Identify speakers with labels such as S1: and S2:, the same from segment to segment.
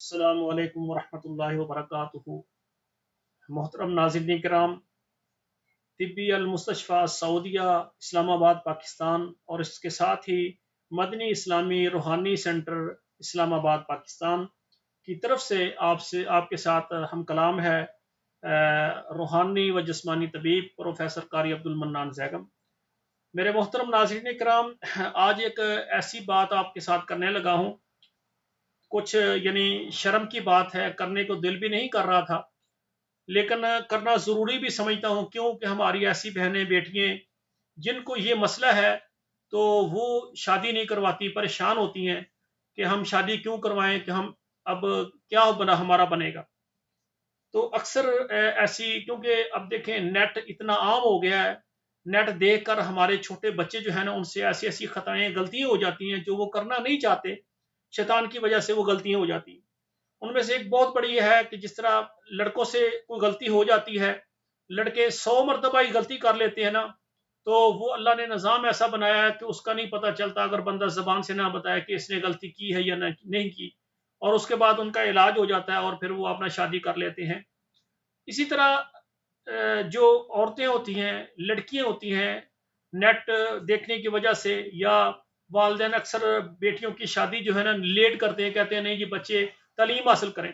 S1: السلام علیکم ورحمۃ اللہ وبرکاتہ۔ محترم ناظرین کرام، طبی المستشفیٰ سعودیہ اسلام آباد پاکستان اور اس کے ساتھ ہی مدنی اسلامی روحانی سینٹر اسلام آباد پاکستان کی طرف سے آپ کے ساتھ ہم کلام ہے روحانی و جسمانی طبیب پروفیسر قاری عبد المنان زیگم۔ میرے محترم ناظرین کرام، آج ایک ایسی بات آپ کے ساتھ کرنے لگا ہوں، کچھ یعنی شرم کی بات ہے، کرنے کو دل بھی نہیں کر رہا تھا، لیکن کرنا ضروری بھی سمجھتا ہوں، کیونکہ ہماری ایسی بہنیں بیٹیاں جن کو یہ مسئلہ ہے تو وہ شادی نہیں کرواتی، پریشان ہوتی ہیں کہ ہم شادی کیوں کروائیں، کہ ہم اب کیا ہمارا بنے گا۔ تو اکثر ایسی، کیونکہ اب دیکھیں نیٹ اتنا عام ہو گیا ہے، نیٹ دیکھ کر ہمارے چھوٹے بچے جو ہیں نا، ان سے ایسی ایسی خطائیں غلطیاں ہو جاتی ہیں جو وہ کرنا نہیں چاہتے، شیطان کی وجہ سے وہ غلطیاں ہو جاتی ہیں۔ ان میں سے ایک بہت بڑی یہ ہے کہ جس طرح لڑکوں سے کوئی غلطی ہو جاتی ہے، لڑکے 100 مرتبہ ہی غلطی کر لیتے ہیں نا، تو وہ اللہ نے نظام ایسا بنایا ہے کہ اس کا نہیں پتہ چلتا اگر بندہ زبان سے نہ بتائے کہ اس نے غلطی کی ہے یا نہیں کی، اور اس کے بعد ان کا علاج ہو جاتا ہے اور پھر وہ اپنا شادی کر لیتے ہیں۔ اسی طرح جو عورتیں ہوتی ہیں، لڑکیاں ہوتی ہیں، نیٹ دیکھنے کی وجہ سے یا والدین اکثر بیٹیوں کی شادی جو ہے نا لیٹ کرتے ہیں، کہتے ہیں نہیں جی بچے تعلیم حاصل کریں۔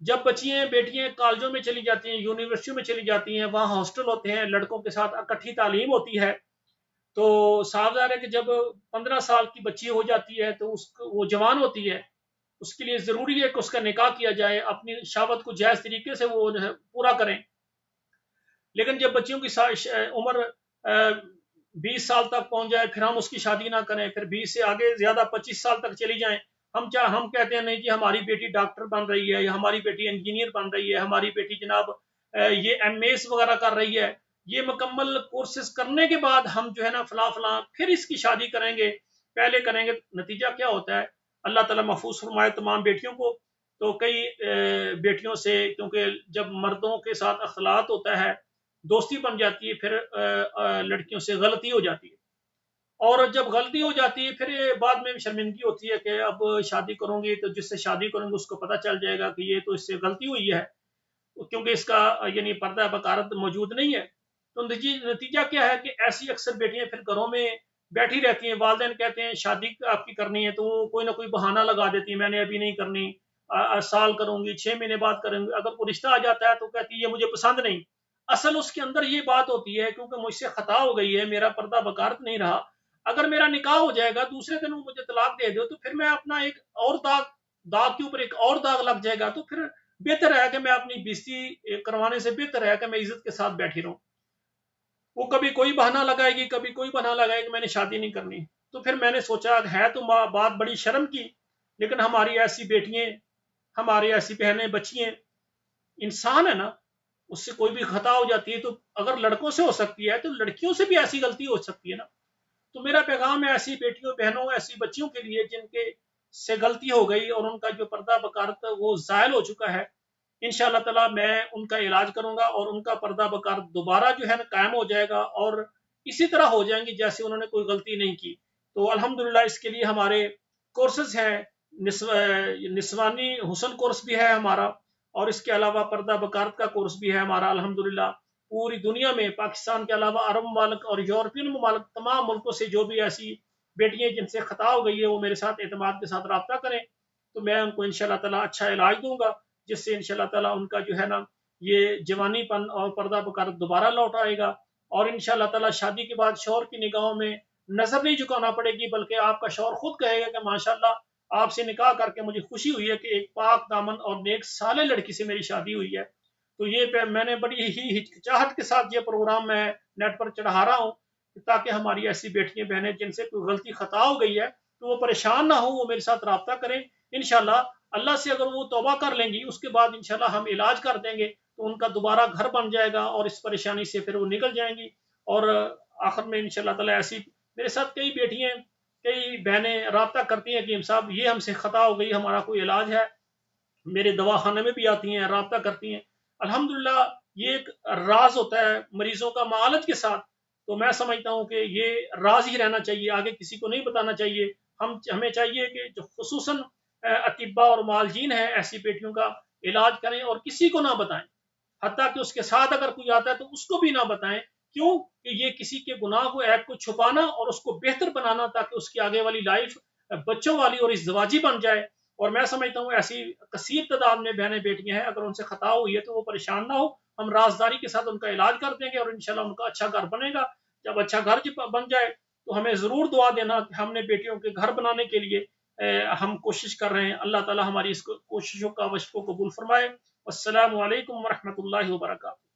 S1: جب بچیاں بیٹیاں کالجوں میں چلی جاتی ہیں، یونیورسٹیوں میں چلی جاتی ہیں، وہاں ہاسٹل ہوتے ہیں، لڑکوں کے ساتھ اکٹھی تعلیم ہوتی ہے، تو صاف ظاہر ہے کہ جب 15 سال کی بچی ہو جاتی ہے تو وہ جوان ہوتی ہے، اس کے لیے ضروری ہے کہ اس کا نکاح کیا جائے، اپنی شہوت کو جائز طریقے سے وہ پورا کریں۔ لیکن جب بچیوں کی عمر 20 سال تک پہنچ جائے پھر ہم اس کی شادی نہ کریں، پھر 20 سے آگے زیادہ 25 سال تک چلی جائیں، ہم کہتے ہیں نہیں جی ہماری بیٹی ڈاکٹر بن رہی ہے، یا ہماری بیٹی انجینئر بن رہی ہے، ہماری بیٹی جناب یہ MS وغیرہ کر رہی ہے، یہ مکمل کورسز کرنے کے بعد ہم جو ہے نا فلاں فلاں پھر اس کی شادی کریں گے، پہلے کریں گے۔ نتیجہ کیا ہوتا ہے؟ اللہ تعالیٰ محفوظ فرمائے تمام بیٹیوں کو۔ تو کئی بیٹیوں سے، کیونکہ جب مردوں کے ساتھ اختلاط ہوتا ہے، دوستی بن جاتی ہے، پھر لڑکیوں سے غلطی ہو جاتی ہے، اور جب غلطی ہو جاتی ہے پھر بعد میں شرمندگی ہوتی ہے کہ اب شادی کروں گی تو جس سے شادی کروں گی اس کو پتہ چل جائے گا کہ یہ تو اس سے غلطی ہوئی ہے، کیونکہ اس کا یعنی پردہ بکارت موجود نہیں ہے۔ تو نتیجہ کیا ہے کہ ایسی اکثر بیٹیاں پھر گھروں میں بیٹھی رہتی ہیں، والدین کہتے ہیں شادی آپ کی کرنی ہے تو وہ کوئی نہ کوئی بہانہ لگا دیتی ہیں، میں نے ابھی نہیں کرنی، سال کروں گی، 6 مہینے بعد کروں گی۔ اگر کوئی رشتہ آ جاتا ہے تو کہتی ہے یہ مجھے پسند نہیں۔ اصل اس کے اندر یہ بات ہوتی ہے کیونکہ مجھ سے خطا ہو گئی ہے، میرا پردہ بکارت نہیں رہا، اگر میرا نکاح ہو جائے گا دوسرے دن وہ مجھے طلاق دے دو تو پھر میں اپنا ایک اور داغ کے اوپر ایک اور داغ لگ جائے گا، تو پھر بہتر ہے کہ میں اپنی بیزتی کروانے سے بہتر ہے کہ میں عزت کے ساتھ بیٹھی رہوں۔ وہ کبھی کوئی بہانہ لگائے گی، کبھی کوئی بہانہ لگائے گی میں نے شادی نہیں کرنی۔ تو پھر میں نے سوچا ہے تو بات بڑی شرم کی، لیکن ہماری ایسی بیٹیاں، ہماری ایسی بہنیں بچیاں، انسان ہے نا، اس سے کوئی بھی خطا ہو جاتی ہے، تو اگر لڑکوں سے ہو سکتی ہے تو لڑکیوں سے بھی ایسی غلطی ہو سکتی ہے نا۔ تو میرا پیغام ہے ایسی بیٹیوں، بہنوں، ایسی بچیوں کے لیے جن کے سے غلطی ہو گئی اور ان کا جو پردہ بکارت وہ زائل ہو چکا ہے، انشاءاللہ تعالی میں ان کا علاج کروں گا اور ان کا پردہ بکارت دوبارہ جو ہے نا قائم ہو جائے گا، اور اسی طرح ہو جائیں گی جیسے انہوں نے کوئی غلطی نہیں کی۔ تو الحمدللہ اس کے لیے ہمارے کورسز ہیں، نسوانی حسن کورس بھی ہے ہمارا، اور اس کے علاوہ پردہ بکارت کا کورس بھی ہے ہمارا الحمدللہ۔ پوری دنیا میں پاکستان کے علاوہ عرب ممالک اور یورپین ممالک تمام ملکوں سے جو بھی ایسی بیٹیاں جن سے خطا ہو گئی ہے وہ میرے ساتھ اعتماد کے ساتھ رابطہ کریں، تو میں ان کو انشاءاللہ تعالی اچھا علاج دوں گا، جس سے انشاءاللہ تعالی ان کا جو ہے نا یہ جوانی پن اور پردہ بکارت دوبارہ لوٹ آئے گا، اور انشاءاللہ تعالی شادی کے بعد شوہر کی نگاہوں میں نظر نہیں جھکانا پڑے گی، بلکہ آپ کا شوہر خود کہے گا کہ ماشاءاللہ آپ سے نکاح کر کے مجھے خوشی ہوئی ہے کہ ایک پاک دامن اور نیک صالح لڑکی سے میری شادی ہوئی ہے۔ تو یہ میں نے بڑی ہی ہچکچاہٹ کے ساتھ یہ پروگرام میں نیٹ پر چڑھا رہا ہوں، تاکہ ہماری ایسی بیٹیاں بہنیں جن سے کوئی غلطی خطا ہو گئی ہے تو وہ پریشان نہ ہو، وہ میرے ساتھ رابطہ کریں، انشاءاللہ اللہ سے اگر وہ توبہ کر لیں گی اس کے بعد انشاءاللہ ہم علاج کر دیں گے تو ان کا دوبارہ گھر بن جائے گا اور اس پریشانی سے پھر وہ نکل جائیں گی۔ اور آخر میں انشاءاللہ تعالی ایسی میرے ساتھ کئی بیٹیاں، کئی بہنیں رابطہ کرتی ہیں کہ صاحب یہ ہم سے خطا ہو گئی، ہمارا کوئی علاج ہے، میرے دواخانے میں بھی آتی ہیں، رابطہ کرتی ہیں۔ الحمدللہ یہ ایک راز ہوتا ہے مریضوں کا معالج کے ساتھ، تو میں سمجھتا ہوں کہ یہ راز ہی رہنا چاہیے، آگے کسی کو نہیں بتانا چاہیے۔ ہمیں چاہیے کہ جو خصوصاً اطباء اور معالجین ہیں ایسی بیٹیوں کا علاج کریں اور کسی کو نہ بتائیں، حتیٰ کہ اس کے ساتھ اگر کوئی آتا ہے تو اس کو بھی نہ بتائیں، کیوں کہ یہ کسی کے گناہ کو عیب کو چھپانا اور اس کو بہتر بنانا تاکہ اس کی آگے والی لائف بچوں والی اور ازدواجی بن جائے۔ اور میں سمجھتا ہوں ایسی کثیر تعداد میں بہنیں بیٹیاں ہیں، اگر ان سے خطا ہوئی ہے تو وہ پریشان نہ ہو، ہم رازداری کے ساتھ ان کا علاج کر دیں گے اور انشاءاللہ ان کا اچھا گھر بنے گا۔ جب اچھا گھر بن جائے تو ہمیں ضرور دعا دینا کہ ہم نے بیٹیوں کے گھر بنانے کے لیے ہم کوشش کر رہے ہیں۔ اللہ تعالی ہماری اس کوششوں کا وشف کو قبول فرمائے۔ السلام علیکم ورحمۃ اللہ وبرکاتہ۔